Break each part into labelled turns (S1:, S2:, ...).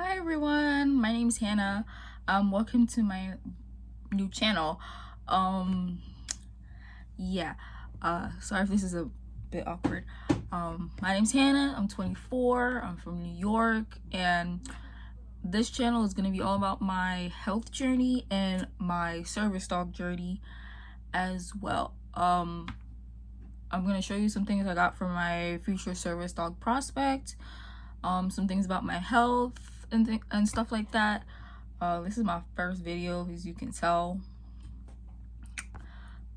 S1: Hi everyone, my name is Hannah. Welcome to my new channel. Um, yeah. Sorry if this is a bit awkward. My name's Hannah. I'm 24. I'm from New York, and this channel is gonna be all about my health journey and my service dog journey as well. I'm gonna show you some things I got from my future service dog prospect. Some things about my health and stuff like that. This is my first video, as you can tell.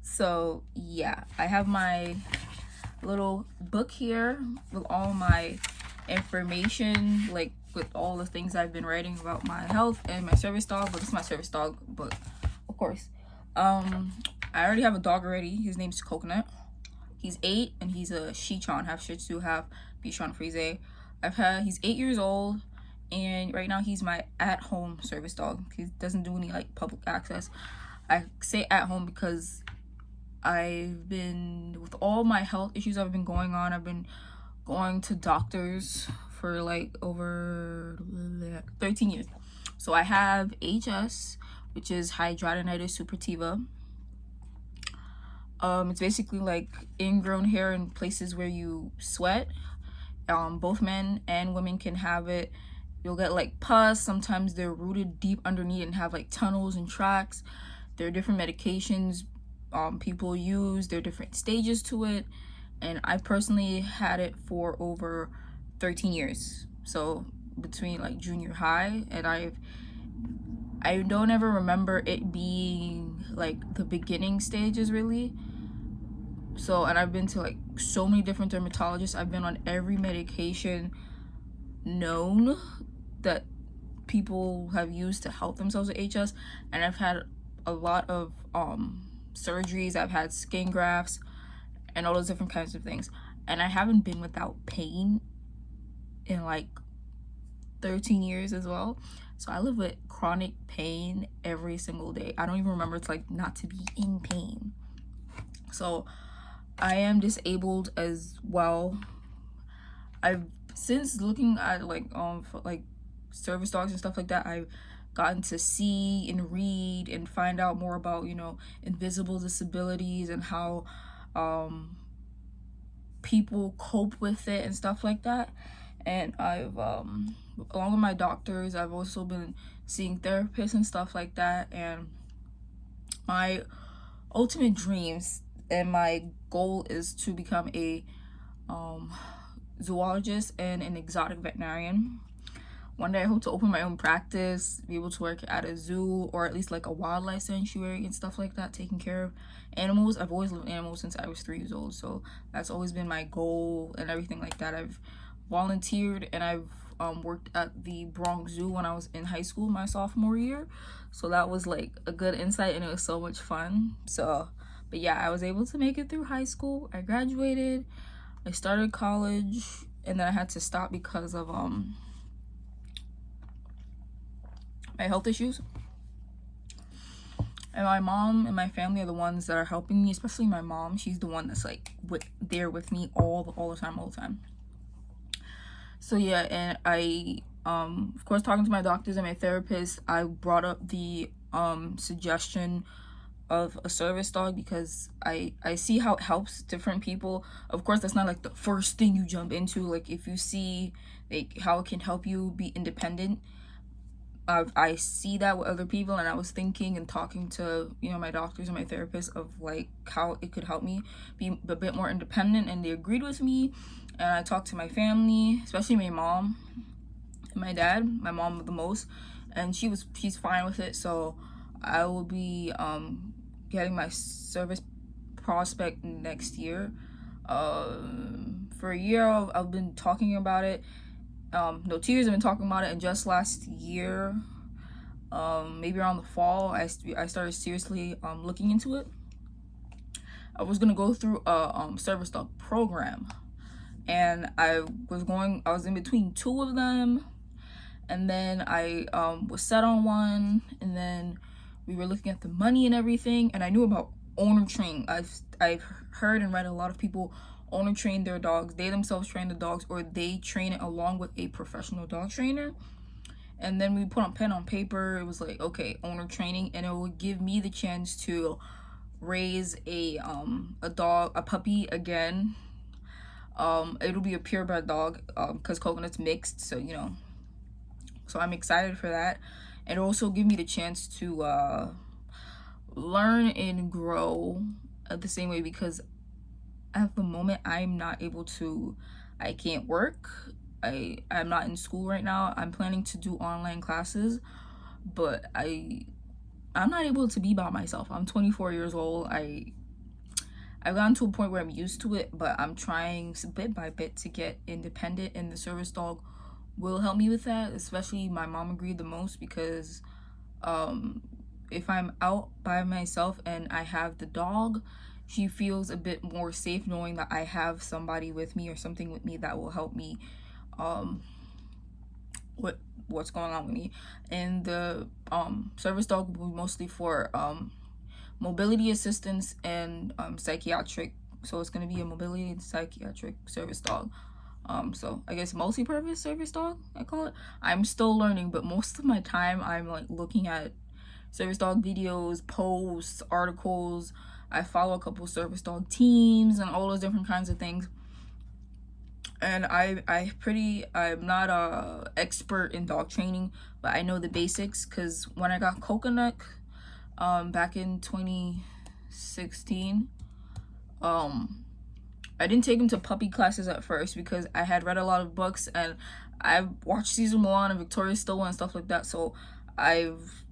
S1: So yeah, I have my little book here with all my information, like with all the things I've been writing about my health and my service dog. But this is my service dog book, of course. I already have a dog already. His name's Coconut. He's 8 and he's a Shih-Tzu, half Shih Tzu, half Bichon Frise. He's 8 years old, and right now he's my at-home service dog. He doesn't do any like public access. I say at home because I've been, with all my health issues I've been going on, I've been going to doctors for like over 13 years. So I have HS, which is Hidradenitis Suppurtiva. It's basically like ingrown hair in places where you sweat. Both men and women can have it. You'll get like pus. Sometimes they're rooted deep underneath and have like tunnels and tracks. There are different medications people use. There are different stages to it, and I personally had it for over 13 years. So between like junior high, and I don't ever remember it being like the beginning stages really. So, and I've been to like so many different dermatologists. I've been on every medication known that people have used to help themselves with HS, and I've had a lot of surgeries. I've had skin grafts and all those different kinds of things, and I haven't been without pain in like 13 years as well. So I live with chronic pain every single day. I don't even remember it's like not to be in pain. So I am disabled as well. I've since looking at like service dogs and stuff like that, I've gotten to see and read and find out more about, you know, invisible disabilities and how people cope with it and stuff like that. And I've along with my doctors, I've also been seeing therapists and stuff like that. And my ultimate dreams and my goal is to become a zoologist and an exotic veterinarian. One day I hope to open my own practice, be able to work at a zoo or at least like a wildlife sanctuary and stuff like that, taking care of animals. I've always loved animals since I was 3 years old, so that's always been my goal and everything like that. I've volunteered and I've worked at the Bronx Zoo when I was in high school, my sophomore year, so that was like a good insight and it was so much fun. So but yeah, I was able to make it through high school. I graduated, I started college, and then I had to stop because of my health issues. And my mom and my family are the ones that are helping me, especially my mom. She's the one that's like there with me all the time. So yeah, and I of course, talking to my doctors and my therapist, I brought up the suggestion of a service dog because I see how it helps different people. Of course, that's not like the first thing you jump into. Like if you see like how it can help you be independent, I see that with other people, and I was thinking and talking to, you know, my doctors and my therapist of like how it could help me be a bit more independent, and they agreed with me. And I talked to my family, especially my mom and my dad, my mom the most, and she's fine with it. So I will be getting my service prospect next year. For a year I've been talking about it. No, 2 years I've been talking about it, and just last year, maybe around the fall, I started seriously looking into it. I was gonna go through a service dog program, and I was in between 2 of them, and then I was set on one, and then we were looking at the money and everything, and I knew about owner training. I've heard and read a lot of people owner train their dogs. They themselves train the dogs, or they train it along with a professional dog trainer. And then we put on pen on paper. It was like, okay, owner training, and it would give me the chance to raise a puppy again. It'll be a purebred dog, because Coconut's mixed, so you know. So I'm excited for that. And also give me the chance to learn and grow at the same way, because at the moment I'm not able to, I can't work. I'm not in school right now. I'm planning to do online classes, but I'm not able to be by myself. I'm 24 years old. I've gotten to a point where I'm used to it, but I'm trying bit by bit to get independent, and the service dog will help me with that. Especially my mom agreed the most, because if I'm out by myself and I have the dog, she feels a bit more safe knowing that I have somebody with me or something with me that will help me what's going on with me. And the service dog will be mostly for mobility assistance and psychiatric. So it's going to be a mobility and psychiatric service dog. So I guess multi-purpose service dog, I call it. I'm still learning, but most of my time I'm like looking at service dog videos, posts, articles. I follow a couple service dog teams and all those different kinds of things. And I'm not a expert in dog training, but I know the basics, because when I got Coconut back in 2016, I didn't take him to puppy classes at first because I had read a lot of books and I've watched season 1 of Victoria's Still and stuff like that, so I've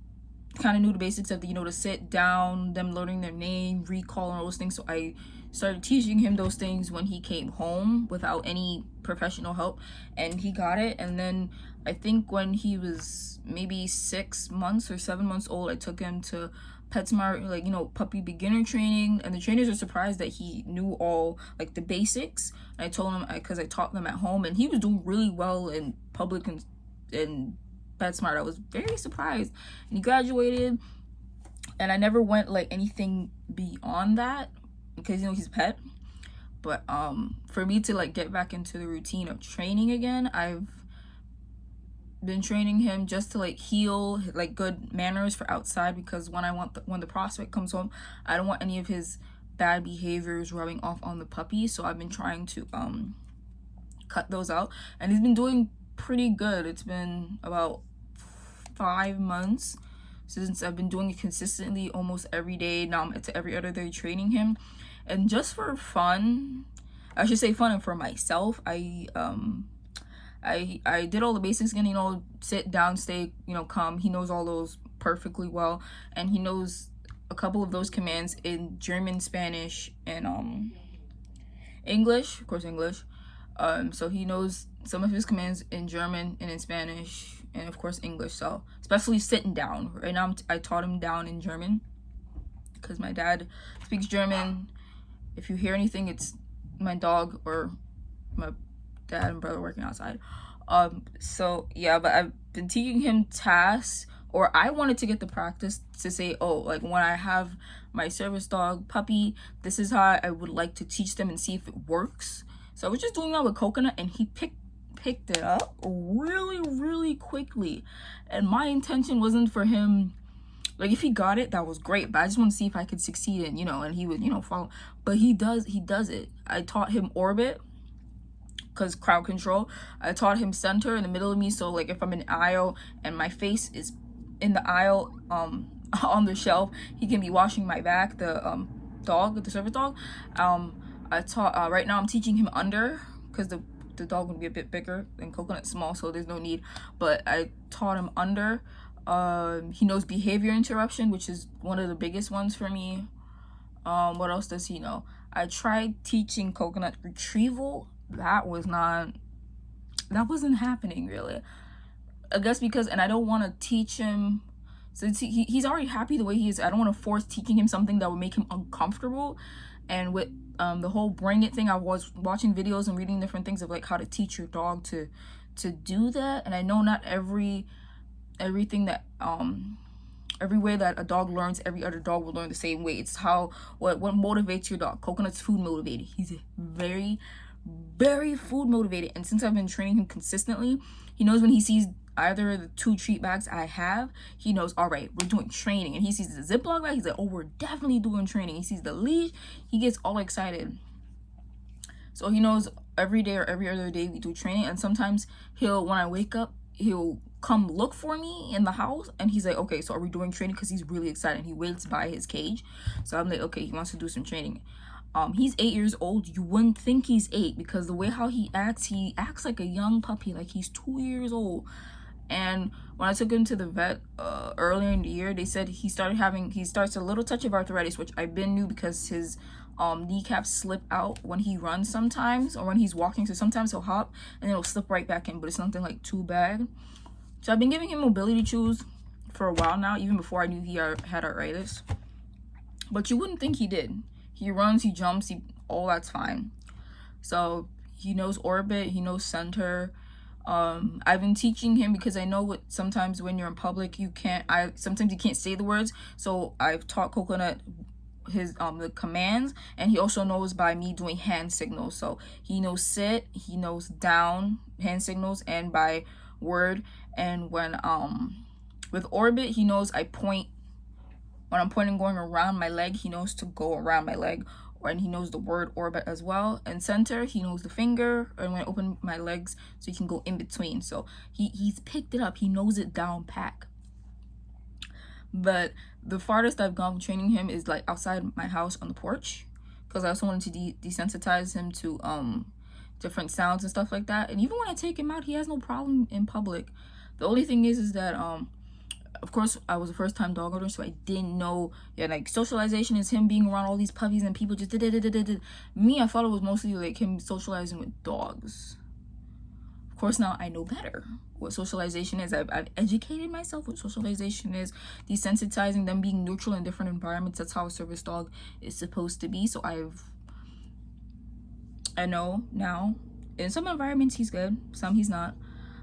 S1: kind of knew the basics of the, to sit down, them learning their name, recall, and all those things. So I started teaching him those things when he came home without any professional help, and he got it. And then I think when he was maybe 6 months or 7 months old, I took him to PetSmart, like, puppy beginner training, and the trainers were surprised that he knew all like the basics. And I told him, because I taught them at home, and he was doing really well in public and PetSmart. I was very surprised, and he graduated. And I never went like anything beyond that, because he's a pet. But for me to like get back into the routine of training again, I've been training him just to like heal like good manners for outside, because when the prospect comes home, I don't want any of his bad behaviors rubbing off on the puppy. So I've been trying to cut those out, and he's been doing pretty good. It's been about 5 months since I've been doing it consistently, almost every day. Now I'm to every other day training him. And just for fun, I should say fun, and for myself, I did all the basics again, sit down, stay, calm. He knows all those perfectly well, and he knows a couple of those commands in German, Spanish, and English, of course, English. So he knows some of his commands in German and in Spanish, and of course English. So especially sitting down. Right now I taught him down in German, because my dad speaks German. If you hear anything, it's my dog or my dad and brother working outside. So yeah, but I've been teaching him tasks, or I wanted to get the practice to say, oh, like when I have my service dog puppy, this is how I would like to teach them and see if it works. So I was just doing that with Coconut, and he picked it up really, really quickly. And my intention wasn't for him, like, if he got it, that was great, but I just want to see if I could succeed in, and he would, follow. But he does it. I taught him orbit, because crowd control. I taught him center in the middle of me, so like if I'm in an aisle and my face is in the aisle on the shelf, he can be watching my back. The service dog. I taught right now I'm teaching him under, because the dog would be a bit bigger and Coconut's small, so there's no need. But I taught him under. He knows behavior interruption, which is one of the biggest ones for me. What else does he know? I tried teaching Coconut retrieval. That wasn't happening really. I guess because, and I don't want to teach him, so he's already happy the way he is. I don't want to force teaching him something that would make him uncomfortable. And with the whole bring it thing, I was watching videos and reading different things of like how to teach your dog to do that. And I know not everything that every way that a dog learns, every other dog will learn the same way. It's what motivates your dog. Coconut's food motivated. He's very, very food motivated, and since I've been training him consistently, he knows when he sees either the 2 treat bags I have, he knows, all right, we're doing training. And he sees the Ziploc bag, he's like, oh, we're definitely doing training. He sees the leash, he gets all excited. So he knows every day or every other day we do training. And sometimes when I wake up, he'll come look for me in the house, and he's like, okay, so are we doing training? Because he's really excited. He waits by his cage. So I'm like, okay, he wants to do some training. He's 8 years old. You wouldn't think he's 8 because the way how he acts like a young puppy, like he's 2 years old. And when I took him to the vet earlier in the year, they said he starts a little touch of arthritis, which I've been knew because his kneecaps slip out when he runs sometimes, or when he's walking. So sometimes he'll hop and it'll slip right back in, but it's nothing like too bad. So I've been giving him mobility chews for a while now, even before I knew he had arthritis. But you wouldn't think he did. He runs, he jumps, all that's fine. So he knows orbit, he knows center. I've been teaching him because I know sometimes when you're in public, sometimes you can't say the words. So I've taught Coconut his the commands, and he also knows by me doing hand signals. So he knows sit, he knows down, hand signals, and by word. And when with orbit, he knows I point. When I'm pointing going around my leg, he knows to go around my leg. And he knows the word orbit as well. And center, he knows the finger. And when I open my legs, so he can go in between. So he's picked it up. He knows it down pat. But the farthest I've gone training him is like outside my house on the porch, because I also wanted to desensitize him to different sounds and stuff like that. And even when I take him out, he has no problem in public. The only thing is that of course, I was a first-time dog owner, so I didn't know, like, socialization is him being around all these puppies and people just Me, I thought it was mostly, like, him socializing with dogs. Of course, now I know better what socialization is. I've educated myself what socialization is, desensitizing them, being neutral in different environments. That's how a service dog is supposed to be. So I know now. In some environments, he's good. Some he's not.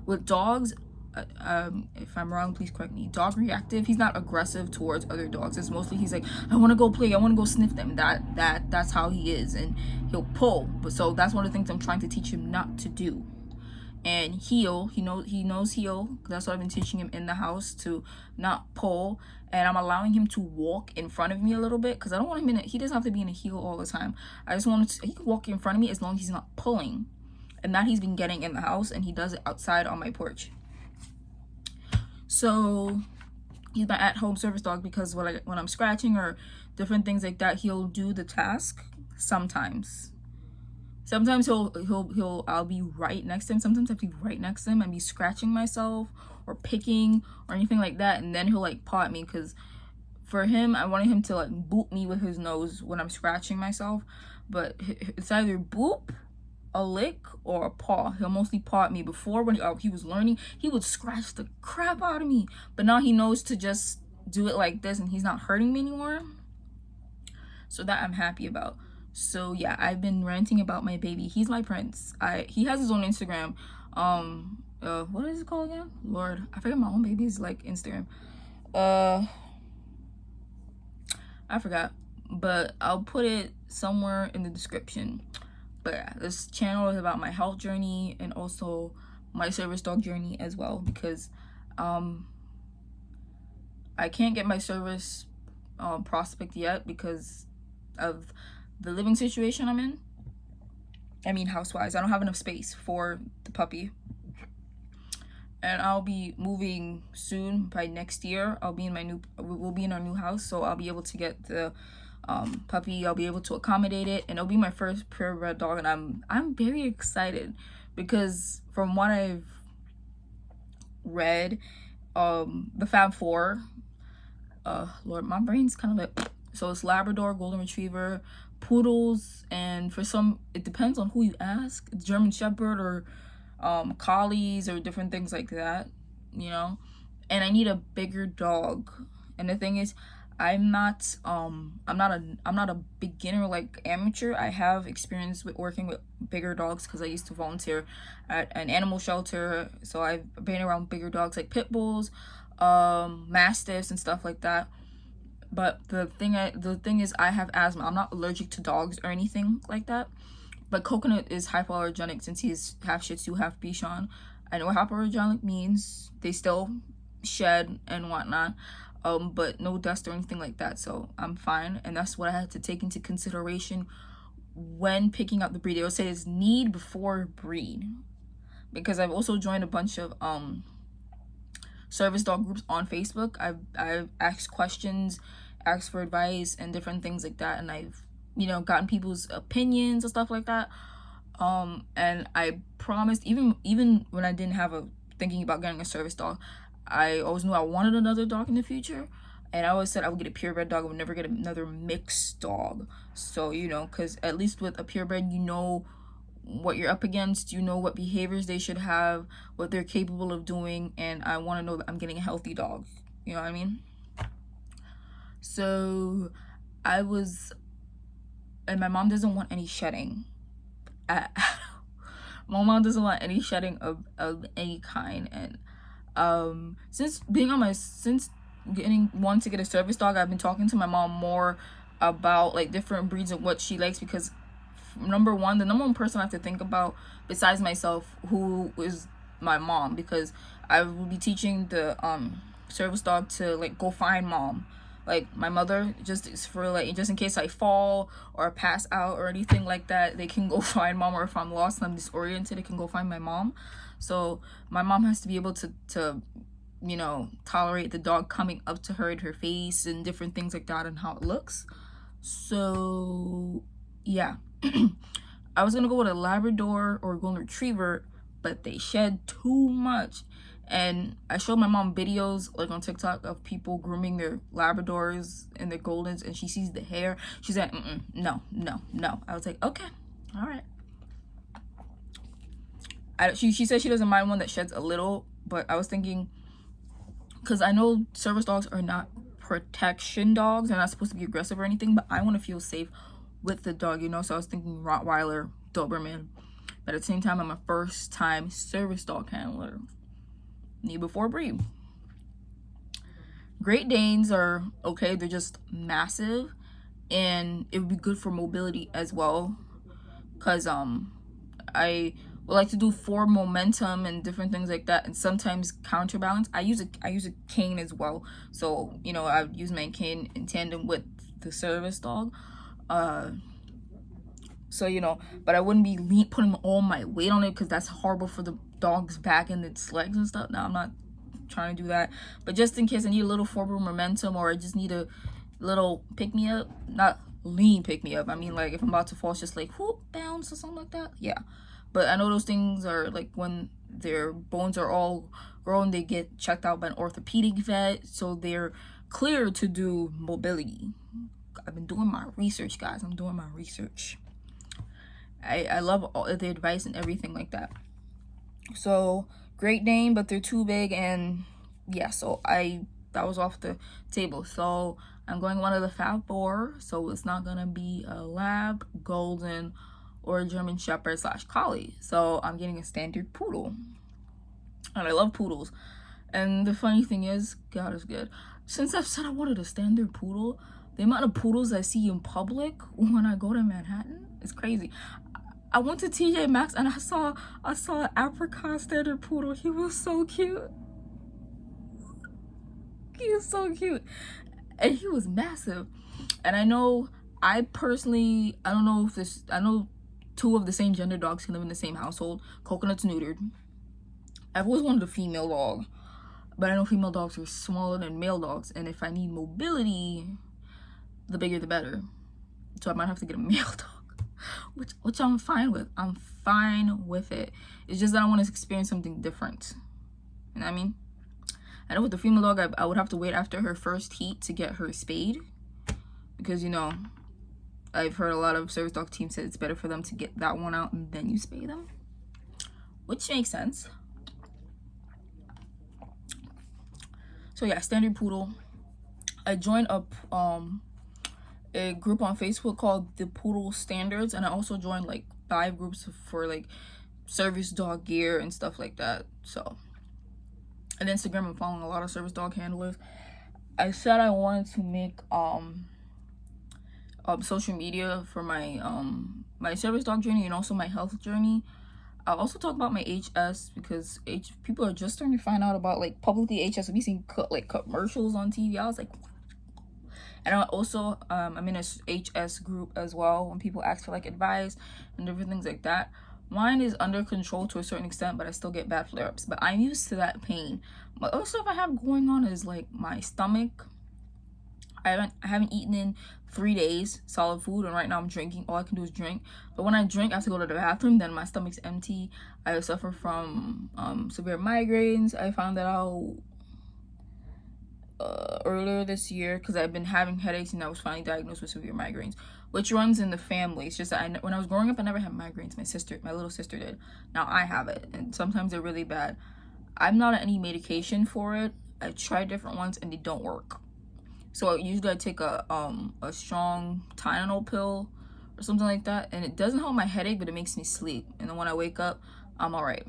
S1: With dogs, if I'm wrong, please correct me. Dog reactive. He's not aggressive towards other dogs. It's mostly he's like, I want to go play. I want to go sniff them. That's how he is, and he'll pull. But so that's one of the things I'm trying to teach him not to do. And heel. He knows heel. That's what I've been teaching him in the house, to not pull. And I'm allowing him to walk in front of me a little bit, because I don't want him he doesn't have to be in a heel all the time. I just want he can walk in front of me as long as he's not pulling. And that he's been getting in the house, and he does it outside on my porch. So he's my at-home service dog, because when I'm scratching or different things like that, he'll do the task. Sometimes I'll be right next to him. Sometimes I'll be right next to him and be scratching myself or picking or anything like that, and then he'll like paw at me, because for him, I wanted him to like boop me with his nose when I'm scratching myself. But it's either boop, a lick, or a paw. He'll mostly paw at me. Before, when he was learning, he would scratch the crap out of me, but now he knows to just do it like this, and he's not hurting me anymore. So that I'm happy about. So yeah, I've been ranting about my baby. He's my prince. He has his own Instagram. What is it called again? Lord, I forget my own baby's like Instagram. I forgot, but I'll put it somewhere in the description. But yeah, this channel is about my health journey and also my service dog journey as well, because I can't get my service prospect yet because of the living situation I'm in. I mean, house-wise, I don't have enough space for the puppy. And I'll be moving soon. By next year, we'll be in our new house, so I'll be able to get the puppy. I'll be able to accommodate it, and it'll be my first purebred dog, and I'm very excited, because from what I've read, the Fab Four, Lord, my brain's kind of like, so it's Labrador, Golden Retriever, Poodles, and for some, it depends on who you ask, it's German Shepherd or collies or different things like that, you know. And I need a bigger dog. And the thing is, I'm not a beginner, like amateur. I have experience with working with bigger dogs because I used to volunteer at an animal shelter, so I've been around bigger dogs like pit bulls, mastiffs and stuff like that. But the thing is, I have asthma. I'm not allergic to dogs or anything like that. But Coconut is hypoallergenic since he's half Shih Tzu, half Bichon. I know what hypoallergenic means. They still shed and whatnot, but no dust or anything like that, so I'm fine. And that's what I had to take into consideration when picking out the breed. They will say it's need before breed, because I've also joined a bunch of service dog groups on Facebook. I've asked questions, asked for advice and different things like that, and I've, you know, gotten people's opinions and stuff like that. And I promised, even when I didn't have a thinking about getting a service dog, I always knew I wanted another dog in the future, and I always said I would get a purebred dog. I would never get another mixed dog. So, you know, because at least with a purebred, you know what you're up against, you know what behaviors they should have, what they're capable of doing, and I want to know that I'm getting a healthy dog. You know what I mean? So I was, and my mom doesn't want any shedding. My mom doesn't want any shedding of any kind. And since wanting to get a service dog, I've been talking to my mom more about like different breeds and what she likes, because the number one person I have to think about besides myself, who is my mom, because I will be teaching the service dog to like go find mom. Like my mother, just in case I fall or pass out or anything like that, they can go find mom. Or if I'm lost and I'm disoriented, they can go find my mom. So my mom has to be able to you know, tolerate the dog coming up to her in her face and different things like that and how it looks. So yeah. I was gonna go with a Labrador or a Golden Retriever, but they shed too much. And I showed my mom videos like on TikTok of people grooming their Labradors and their Goldens, and she sees the hair. She's like, no. I was like, okay, all right. She said she doesn't mind one that sheds a little, but I was thinking, because I know service dogs are not protection dogs. They're not supposed to be aggressive or anything, but I want to feel safe with the dog, you know. So I was thinking Rottweiler, Doberman, but at the same time, I'm a first time service dog handler. Need before breed. Great Danes are okay. They're just massive, and it would be good for mobility as well, because I would like to do forward momentum and different things like that, and sometimes counterbalance. I use a cane as well, so you know, I use my cane in tandem with the service dog. So you know, but I wouldn't be putting all my weight on it, because that's horrible for the dog's back and its legs and stuff. Now I'm not trying to do that, but just in case I need a little forward momentum, or I just need a little pick me up, not lean pick me up, I mean like if I'm about to fall, it's just like whoop, bounce or something like that. Yeah, but I know those things are like when their bones are all grown, they get checked out by an orthopedic vet, so they're clear to do mobility. I've been doing my research, guys. I'm doing my research. I love all the advice and everything like that. So Great Dane, but they're too big, and yeah, so that was off the table. So I'm going one of the Fab Four, so it's not gonna be a Lab, Golden, or a German Shepherd / Collie. So I'm getting a standard poodle, and I love poodles. And the funny thing is, God is good, since I've said I wanted a standard poodle, the amount of poodles I see in public when I go to Manhattan is crazy. I went to TJ Maxx and I saw an African standard poodle. He was so cute. He was so cute. And he was massive. And I know, I don't know if I know 2 of the same gender dogs can live in the same household. Coconut's neutered. I've always wanted a female dog, but I know female dogs are smaller than male dogs. And if I need mobility, the bigger the better. So I might have to get a male dog. Which I'm fine with. I'm fine with it. It's just that I want to experience something different. You know what I mean? I know with the female dog, I would have to wait after her first heat to get her spayed, because you know, I've heard a lot of service dog teams say it's better for them to get that one out and then you spay them, which makes sense. So yeah, standard poodle. I joined a group on Facebook called the Poodle Standards, and I also joined like 5 groups for like service dog gear and stuff like that. So on Instagram, I'm following a lot of service dog handlers. I said I wanted to make social media for my my service dog journey and also my health journey. I'll also talk about my HS because people are just starting to find out about like publicly HS. I've been seeing like commercials on TV. I was like, what? And I also I'm in a HS group as well when people ask for like advice and different things like that. Mine is under control to a certain extent, but I still get bad flare-ups. But I'm used to that pain. But other stuff I have going on is like my stomach. I haven't eaten in 3 days solid food, and right now I'm drinking. All I can do is drink. But when I drink, I have to go to the bathroom. Then my stomach's empty. I suffer from severe migraines. I found that out earlier this year because I've been having headaches, and I was finally diagnosed with severe migraines, which runs in the family. It's just that when I was growing up, I never had migraines. My little sister did. Now I have it, and sometimes they're really bad. I'm not on any medication for it. I tried different ones and they don't work. So usually I take a strong Tylenol pill or something like that, and it doesn't help my headache, but it makes me sleep. And then when I wake up, I'm all right.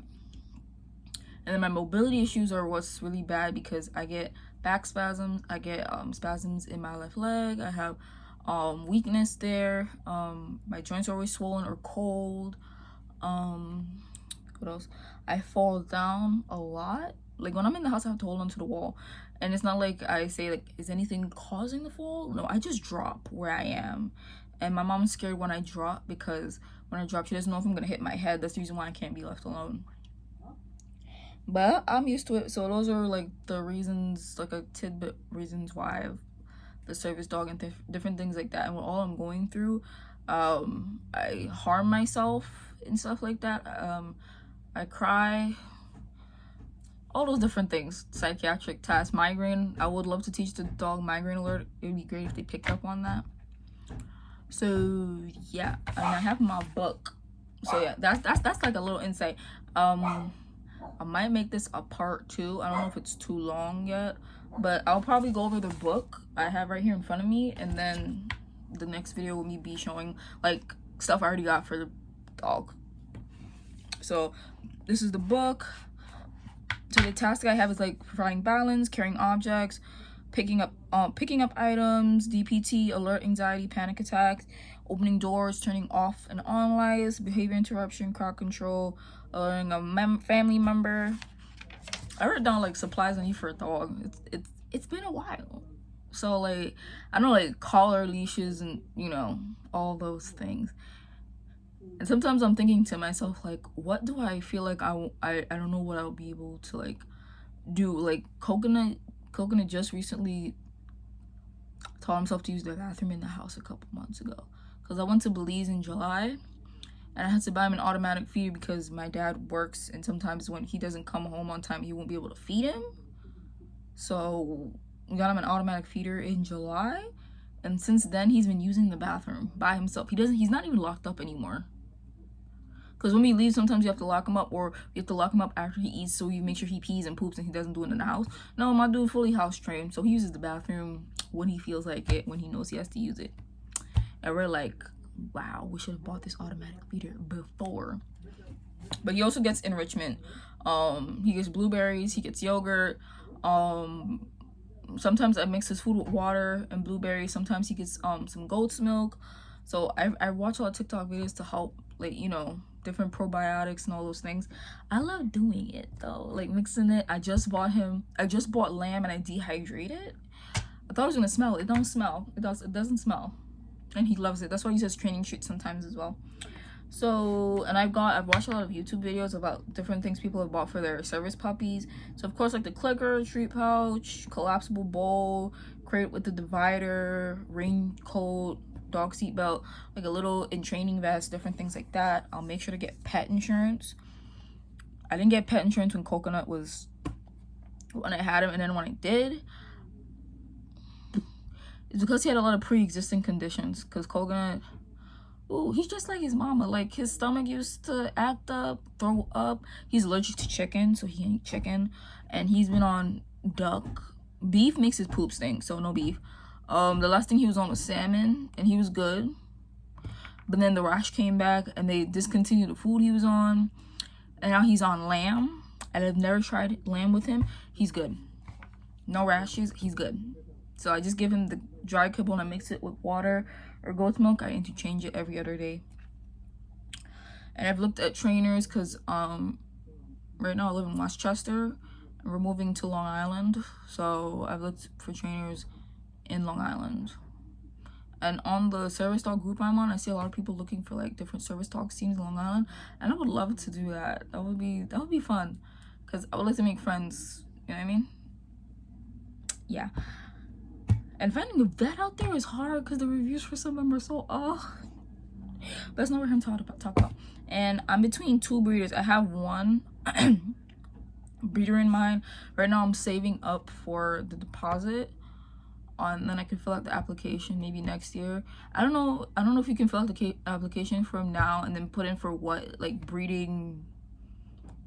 S1: And then my mobility issues are what's really bad because I get back spasms. I get spasms in my left leg. I have weakness there. My joints are always swollen or cold. What else? I fall down a lot. Like when I'm in the house, I have to hold onto the wall. And it's not like I say like, is anything causing the fall? No, I just drop where I am. And my mom's scared when I drop because when I drop, she doesn't know if I'm gonna hit my head. That's the reason why I can't be left alone. But I'm used to it. So those are like the reasons, like a tidbit reasons why I have the service dog and different things like that. And with all I'm going through, I harm myself and stuff like that. I cry. All those different things. Psychiatric tests, migraine. I would love to teach the dog migraine alert. It would be great if they picked up on that. So yeah, and I have my book. So yeah, that's like a little insight. I might make this a part 2. I don't know if it's too long yet, but I'll probably go over the book I have right here in front of me, and then the next video will be showing like stuff I already got for the dog. So this is the book. So the task I have is like providing balance, carrying objects, picking up items, DPT, alert, anxiety, panic attacks, opening doors, turning off and on lights, behavior interruption, crowd control, alerting a family member. I wrote down like supplies I need for a dog. It's been a while. So like I know like collar, leashes, and you know all those things. And sometimes I'm thinking to myself, like, what do I feel like I don't know what I'll be able to, like, do. Like, Coconut just recently taught himself to use the bathroom in the house a couple months ago. Because I went to Belize in July, and I had to buy him an automatic feeder because my dad works, and sometimes when he doesn't come home on time, he won't be able to feed him. So we got him an automatic feeder in July, and since then, he's been using the bathroom by himself. He's not even locked up anymore. Because when we leave, sometimes you have to lock him up, or you have to lock him up after he eats so you make sure he pees and poops and he doesn't do it in the house. No, my dude fully house trained, so he uses the bathroom when he feels like it, when he knows he has to use it. And we're like, wow, we should have bought this automatic feeder before. But he also gets enrichment. He gets blueberries, he gets yogurt. Sometimes I mix his food with water and blueberries. Sometimes he gets some goat's milk. So I watch a lot of TikTok videos to help, like, you know, different probiotics and all those things. I love doing it though, like mixing it. I just bought lamb and I dehydrate it. I thought it was gonna smell. It don't smell. It doesn't smell, and he loves it. That's why he says training treats sometimes as well. So, and I've watched a lot of YouTube videos about different things people have bought for their service puppies. So of course, like the clicker, treat pouch, collapsible bowl, crate with the divider, raincoat, dog seat belt, like a little in training vest, different things like that. I'll make sure to get pet insurance. I didn't get pet insurance when Coconut was, when I had him, and then when I did, it's because he had a lot of pre-existing conditions. Because Coconut, ooh, he's just like his mama. Like his stomach used to act up, throw up. He's allergic to chicken, so he can't eat chicken. And he's been on duck. Beef makes his poop stink, so no beef. The last thing he was on was salmon, and he was good. But then the rash came back, and they discontinued the food he was on. And now he's on lamb. And I've never tried lamb with him. He's good. No rashes. He's good. So I just give him the dry kibble and I mix it with water or goat's milk. I interchange it every other day. And I've looked at trainers because right now I live in Westchester and we're moving to Long Island, so I've looked for trainers in Long Island. And on the service dog group I'm on, I see a lot of people looking for like different service dog teams in Long Island, and I would love to do that. That would be fun, because I would like to make friends, you know what I mean? Yeah. And finding a vet out there is hard because the reviews for some of them are so but that's not what I'm talking about. And I'm between two breeders. I have one breeder in mind. Right now I'm saving up for the deposit, and then I can fill out the application maybe next year. I don't know if you can fill out the application from now and then put in for what like breeding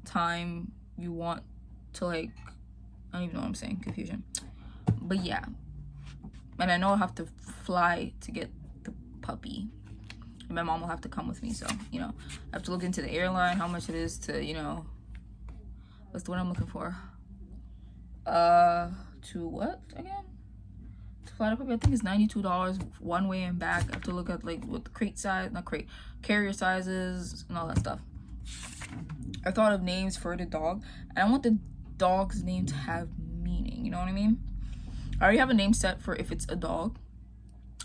S1: time you want to, like, I don't even know what I'm saying, confusion. But yeah, and I know I'll have to fly to get the puppy. My mom will have to come with me, so you know, I have to look into the airline, how much it is to, you know, what's the word I'm looking for, to what again, to fly the puppy. I think it's $92 one way and back. I have to look at like what the crate size, not crate, carrier sizes and all that stuff. I thought of names for the dog, and I want the dog's name to have meaning, you know what I mean? I already have a name set for if it's a dog.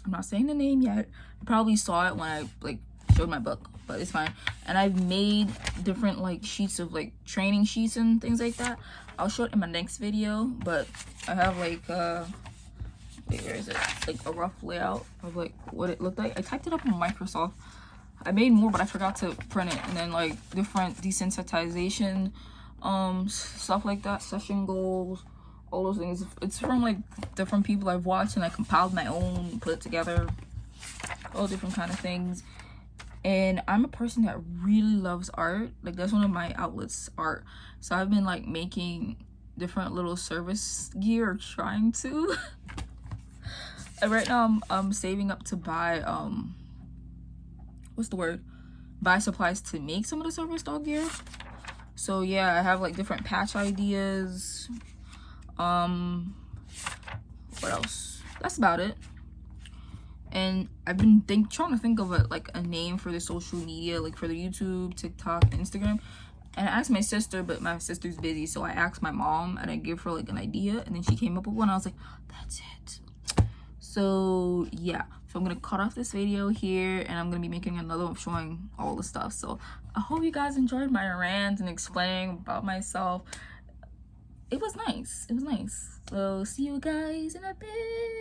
S1: I'm not saying the name yet. You probably saw it when I like showed my book, but it's fine. And I've made different like sheets of like training sheets and things like that. I'll show it in my next video, but I have like wait, where is it? Like a rough layout of like what it looked like. I typed it up on Microsoft. I made more, but I forgot to print it. And then like different desensitization stuff like that, session goals, all those things. It's from like different people I've watched, and I compiled my own, put it together, all different kind of things. And I'm a person that really loves art. Like that's one of my outlets, art. So I've been like making different little service gear, or trying to. And right now I'm saving up to buy what's the word, buy supplies to make some of the service dog gear. So yeah, I have like different patch ideas. What else? That's about it. And I've been trying to think of a name for the social media, like for the YouTube, TikTok, Instagram. And I asked my sister, but my sister's busy, so I asked my mom and I gave her like an idea, and then she came up with one. I was like, that's it. So yeah, so I'm gonna cut off this video here, and I'm gonna be making another one showing all the stuff. So I hope you guys enjoyed my rant and explaining about myself. It was nice. So see you guys in a bit.